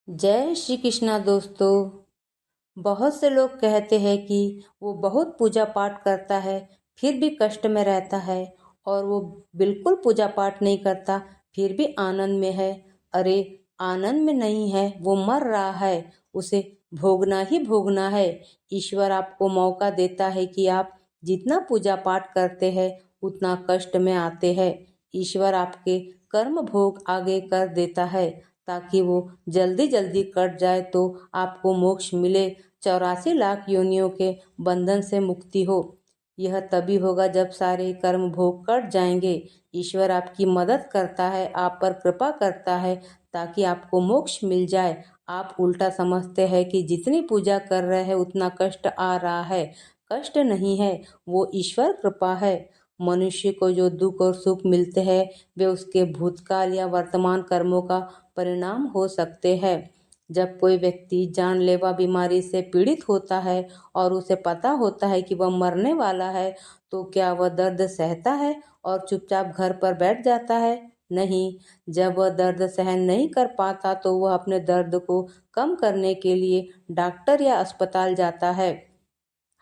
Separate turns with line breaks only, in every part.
जय श्री कृष्णा दोस्तों। बहुत से लोग कहते हैं कि वो बहुत पूजा पाठ करता है फिर भी कष्ट में रहता है, और वो बिल्कुल पूजा पाठ नहीं करता फिर भी आनंद में है। अरे, आनंद में नहीं है, वो मर रहा है, उसे भोगना ही भोगना है। ईश्वर आपको मौका देता है कि आप जितना पूजा पाठ करते हैं उतना कष्ट में आते हैं। ईश्वर आपके कर्म भोग आगे कर देता है ताकि वो जल्दी जल्दी कट जाए तो आपको मोक्ष मिले, 84 लाख योनियों के बंधन से मुक्ति हो। यह तभी होगा जब सारे कर्म भोग कट जाएंगे। ईश्वर आपकी मदद करता है, आप पर कृपा करता है ताकि आपको मोक्ष मिल जाए। आप उल्टा समझते हैं कि जितनी पूजा कर रहे हैं उतना कष्ट आ रहा है। कष्ट नहीं है, वो ईश्वर कृपा है। मनुष्य को जो दुख और सुख मिलते हैं वे उसके भूतकाल या वर्तमान कर्मों का परिणाम हो सकते हैं। जब कोई व्यक्ति जानलेवा बीमारी से पीड़ित होता है और उसे पता होता है कि वह मरने वाला है, तो क्या वह दर्द सहता है और चुपचाप घर पर बैठ जाता है? नहीं। जब वह दर्द सहन नहीं कर पाता तो वह अपने दर्द को कम करने के लिए डॉक्टर या अस्पताल जाता है।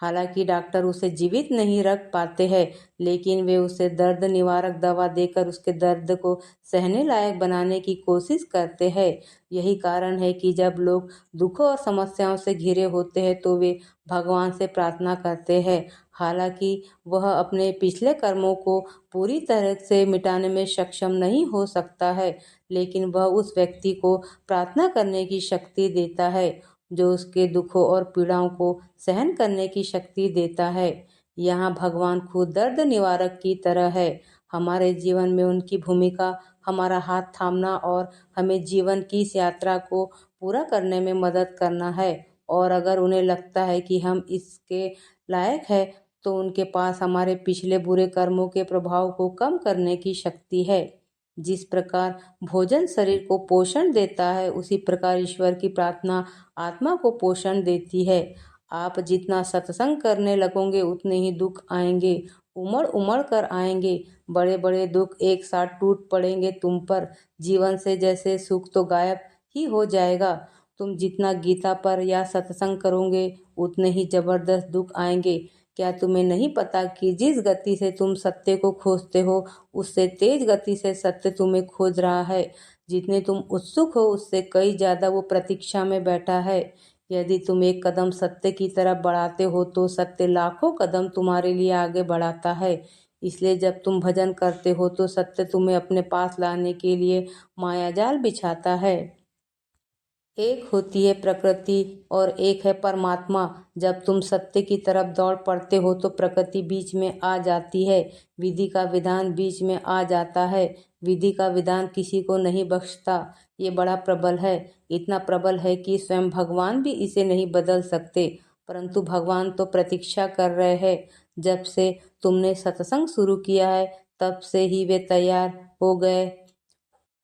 हालांकि डॉक्टर उसे जीवित नहीं रख पाते हैं, लेकिन वे उसे दर्द निवारक दवा देकर उसके दर्द को सहने लायक बनाने की कोशिश करते हैं। यही कारण है कि जब लोग दुखों और समस्याओं से घिरे होते हैं तो वे भगवान से प्रार्थना करते हैं। हालांकि वह अपने पिछले कर्मों को पूरी तरह से मिटाने में सक्षम नहीं हो सकता है, लेकिन वह उस व्यक्ति को प्रार्थना करने की शक्ति देता है जो उसके दुखों और पीड़ाओं को सहन करने की शक्ति देता है। यहाँ भगवान खुद दर्द निवारक की तरह है। हमारे जीवन में उनकी भूमिका हमारा हाथ थामना और हमें जीवन की इस यात्रा को पूरा करने में मदद करना है। और अगर उन्हें लगता है कि हम इसके लायक है तो उनके पास हमारे पिछले बुरे कर्मों के प्रभाव को कम करने की शक्ति है। जिस प्रकार भोजन शरीर को पोषण देता है, उसी प्रकार ईश्वर की प्रार्थना आत्मा को पोषण देती है। आप जितना सत्संग करने लगोगे उतने ही दुख आएंगे, उमड़ उमड़ कर आएंगे। बड़े बड़े दुख एक साथ टूट पड़ेंगे तुम पर। जीवन से जैसे सुख तो गायब ही हो जाएगा। तुम जितना गीता पर या सत्संग करोगे उतने ही जबरदस्त दुख आएंगे। क्या तुम्हें नहीं पता कि जिस गति से तुम सत्य को खोजते हो उससे तेज गति से सत्य तुम्हें खोज रहा है। जितने तुम उत्सुक हो उससे कई ज्यादा वो प्रतीक्षा में बैठा है। यदि तुम एक कदम सत्य की तरफ बढ़ाते हो तो सत्य लाखों कदम तुम्हारे लिए आगे बढ़ाता है। इसलिए जब तुम भजन करते हो तो सत्य तुम्हें अपने पास लाने के लिए मायाजाल बिछाता है। एक होती है प्रकृति और एक है परमात्मा। जब तुम सत्य की तरफ दौड़ पड़ते हो तो प्रकृति बीच में आ जाती है, विधि का विधान बीच में आ जाता है। विधि का विधान किसी को नहीं बख्शता। ये बड़ा प्रबल है, इतना प्रबल है कि स्वयं भगवान भी इसे नहीं बदल सकते। परंतु भगवान तो प्रतीक्षा कर रहे हैं। जब से तुमने सत्संग शुरू किया है तब से ही वे तैयार हो गए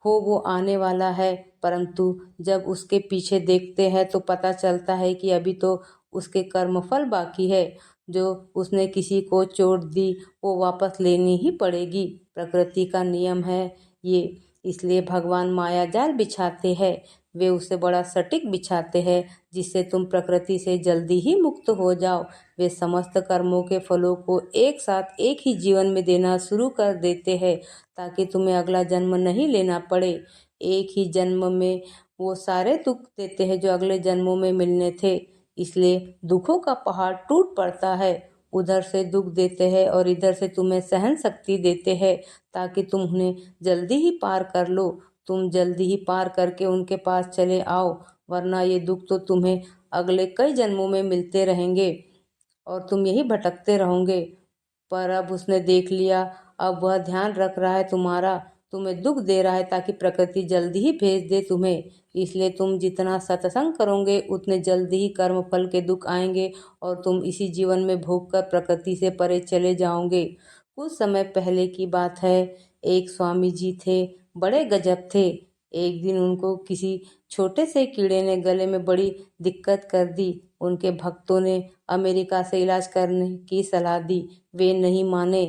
हो, वो आने वाला है। परंतु जब उसके पीछे देखते हैं तो पता चलता है कि अभी तो उसके कर्मफल बाकी है। जो उसने किसी को चोट दी वो वापस लेनी ही पड़ेगी। प्रकृति का नियम है ये। इसलिए भगवान माया जाल बिछाते हैं। वे उसे बड़ा सटीक बिछाते हैं जिससे तुम प्रकृति से जल्दी ही मुक्त हो जाओ। वे समस्त कर्मों के फलों को एक साथ एक ही जीवन में देना शुरू कर देते हैं ताकि तुम्हें अगला जन्म नहीं लेना पड़े। एक ही जन्म में वो सारे दुख देते हैं जो अगले जन्मों में मिलने थे। इसलिए दुखों का पहाड़ टूट पड़ता है। उधर से दुख देते हैं और इधर से तुम्हें सहन शक्ति देते हैं ताकि तुम उन्हें जल्दी ही पार कर लो। तुम जल्दी ही पार करके उनके पास चले आओ, वरना ये दुख तो तुम्हें अगले कई जन्मों में मिलते रहेंगे और तुम यही भटकते रहोगे। पर अब उसने देख लिया, अब वह ध्यान रख रहा है तुम्हारा, तुम्हें दुख दे रहा है ताकि प्रकृति जल्दी ही भेज दे तुम्हें। इसलिए तुम जितना सत्संग करोगे उतने जल्दी ही कर्म फल के दुख आएंगे और तुम इसी जीवन में भोग कर प्रकृति से परे चले जाओगे। कुछ समय पहले की बात है, एक स्वामी जी थे, बड़े गजब थे। एक दिन उनको किसी छोटे से कीड़े ने गले में बड़ी दिक्कत कर दी। उनके भक्तों ने अमेरिका से इलाज करने की सलाह दी। वे नहीं माने,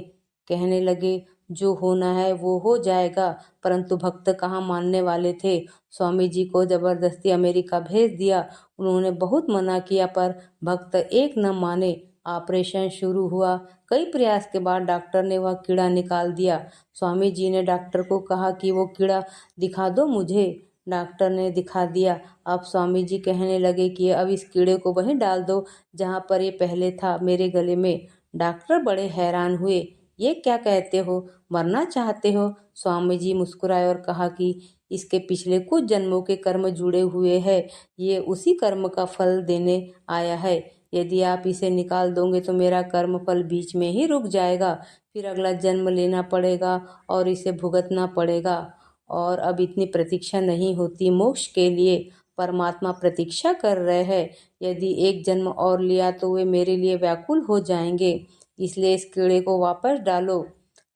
कहने लगे जो होना है वो हो जाएगा। परंतु भक्त कहाँ मानने वाले थे। स्वामी जी को जबरदस्ती अमेरिका भेज दिया। उन्होंने बहुत मना किया पर भक्त एक न माने। ऑपरेशन शुरू हुआ। कई प्रयास के बाद डॉक्टर ने वह कीड़ा निकाल दिया। स्वामी जी ने डॉक्टर को कहा कि वो कीड़ा दिखा दो मुझे। डॉक्टर ने दिखा दिया। अब स्वामी जी कहने लगे कि अब इस कीड़े को वहीं डाल दो जहाँ पर ये पहले था, मेरे गले में। डॉक्टर बड़े हैरान हुए। ये क्या कहते हो, मरना चाहते हो? स्वामी जी मुस्कुराए और कहा कि इसके पिछले कुछ जन्मों के कर्म जुड़े हुए हैं। ये उसी कर्म का फल देने आया है। यदि आप इसे निकाल दोगे तो मेरा कर्म फल बीच में ही रुक जाएगा। फिर अगला जन्म लेना पड़ेगा और इसे भुगतना पड़ेगा। और अब इतनी प्रतीक्षा नहीं होती मोक्ष के लिए। परमात्मा प्रतीक्षा कर रहे हैं। यदि एक जन्म और लिया तो वे मेरे लिए व्याकुल हो जाएंगे। इसलिए इस कीड़े को वापस डालो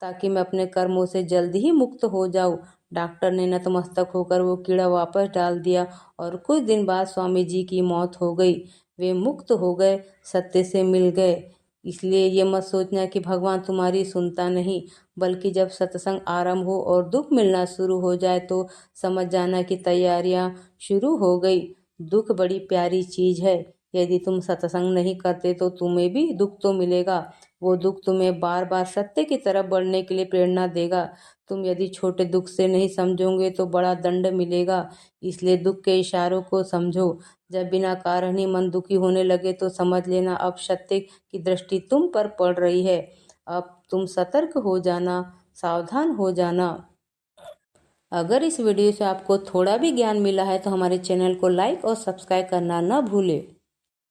ताकि मैं अपने कर्मों से जल्द ही मुक्त हो जाऊं। डॉक्टर ने नतमस्तक होकर वो कीड़ा वापस डाल दिया और कुछ दिन बाद स्वामी जी की मौत हो गई। वे मुक्त हो गए, सत्य से मिल गए। इसलिए ये मत सोचना कि भगवान तुम्हारी सुनता नहीं, बल्कि जब सत्संग आरंभ हो और दुख मिलना शुरू हो जाए तो समझ जाना कि तैयारियां शुरू हो गई। दुख बड़ी प्यारी चीज है। यदि तुम सत्संग नहीं करते तो तुम्हें भी दुख तो मिलेगा। वो दुख तुम्हें बार बार सत्य की तरफ बढ़ने के लिए प्रेरणा देगा। तुम यदि छोटे दुख से नहीं समझोगे तो बड़ा दंड मिलेगा। इसलिए दुख के इशारों को समझो। जब बिना कारण ही मन दुखी होने लगे तो समझ लेना अब सत्य की दृष्टि तुम पर पड़ रही है। अब तुम सतर्क हो जाना, सावधान हो जाना। अगर इस वीडियो से आपको थोड़ा भी ज्ञान मिला है तो हमारे चैनल को लाइक और सब्सक्राइब करना न भूलें।